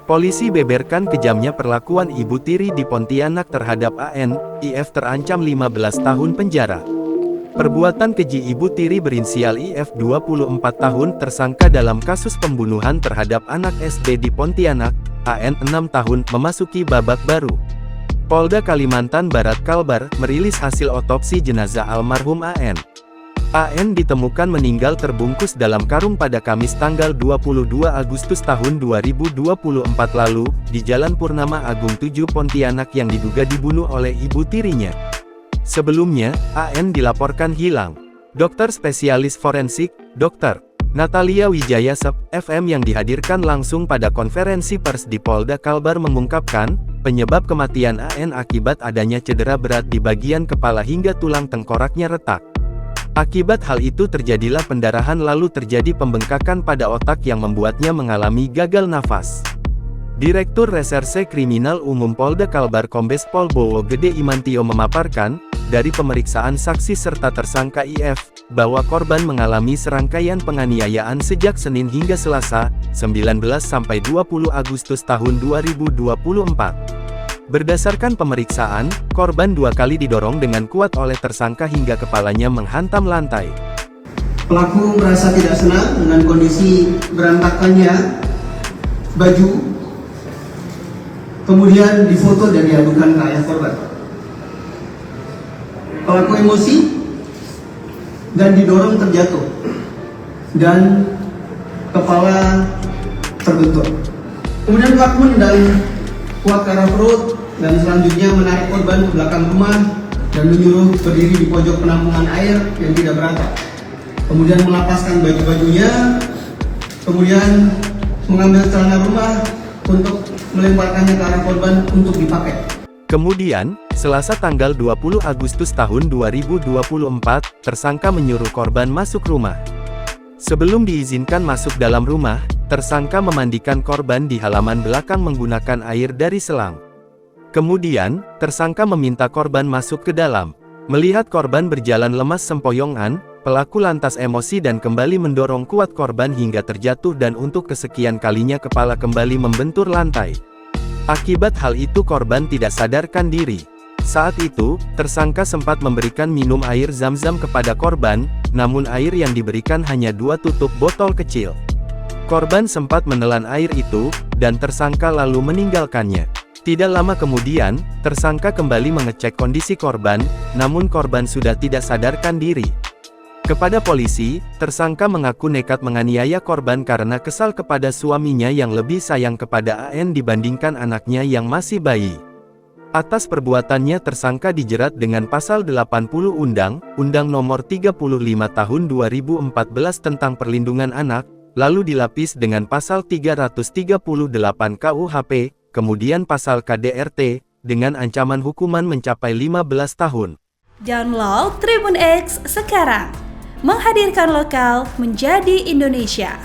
Polisi beberkan kejamnya perlakuan ibu tiri di Pontianak terhadap AN, IF terancam 15 tahun penjara. Perbuatan keji ibu tiri berinisial IF 24 tahun tersangka dalam kasus pembunuhan terhadap anak SD di Pontianak, AN 6 tahun, memasuki babak baru. Polda Kalimantan Barat Kalbar merilis hasil otopsi jenazah almarhum AN. AN ditemukan meninggal terbungkus dalam karung pada Kamis tanggal 22 Agustus tahun 2024 lalu, di Jalan Purnama Agung 7 Pontianak yang diduga dibunuh oleh ibu tirinya. Sebelumnya, AN dilaporkan hilang. Dokter spesialis forensik, Dr. Natalia Wijaya FM yang dihadirkan langsung pada konferensi pers di Polda Kalbar mengungkapkan, penyebab kematian AN akibat adanya cedera berat di bagian kepala hingga tulang tengkoraknya retak. Akibat hal itu terjadilah pendarahan lalu terjadi pembengkakan pada otak yang membuatnya mengalami gagal nafas. Direktur Reserse Kriminal Umum Polda Kalbar Kombes Pol Bowo Gede Imantio memaparkan, dari pemeriksaan saksi serta tersangka IF, bahwa korban mengalami serangkaian penganiayaan sejak Senin hingga Selasa, 19–20 Agustus tahun 2024. Berdasarkan pemeriksaan, korban 2 kali didorong dengan kuat oleh tersangka hingga kepalanya menghantam lantai. Pelaku merasa tidak senang dengan kondisi berantakannya baju, kemudian difoto dan diadukan ke ayah korban. Pelaku emosi dan didorong terjatuh, dan kepala terbentur. Kemudian pelaku menendang kuat ke arah perut, dan selanjutnya menarik korban ke belakang rumah dan menyuruh berdiri di pojok penampungan air yang tidak beratap. Kemudian melapaskan baju-bajunya, kemudian mengambil celana rumah untuk melemparkannya ke arah korban untuk dipakai. Kemudian, Selasa tanggal 20 Agustus tahun 2024, tersangka menyuruh korban masuk rumah. Sebelum diizinkan masuk dalam rumah, tersangka memandikan korban di halaman belakang menggunakan air dari selang. Kemudian, tersangka meminta korban masuk ke dalam. Melihat korban berjalan lemas sempoyongan, pelaku lantas emosi dan kembali mendorong kuat korban hingga terjatuh dan untuk kesekian kalinya kepala kembali membentur lantai. Akibat hal itu korban tidak sadarkan diri. Saat itu, tersangka sempat memberikan minum air zam-zam kepada korban, namun air yang diberikan hanya 2 tutup botol kecil. Korban sempat menelan air itu, dan tersangka lalu meninggalkannya. Tidak lama kemudian, tersangka kembali mengecek kondisi korban, namun korban sudah tidak sadarkan diri. Kepada polisi, tersangka mengaku nekat menganiaya korban karena kesal kepada suaminya yang lebih sayang kepada AN dibandingkan anaknya yang masih bayi. Atas perbuatannya tersangka dijerat dengan pasal 80 Undang-Undang Nomor 35 Tahun 2014 tentang Perlindungan Anak, lalu dilapis dengan pasal 338 KUHP, kemudian pasal KDRT, dengan ancaman hukuman mencapai 15 tahun. Download Tribun X sekarang, menghadirkan lokal menjadi Indonesia.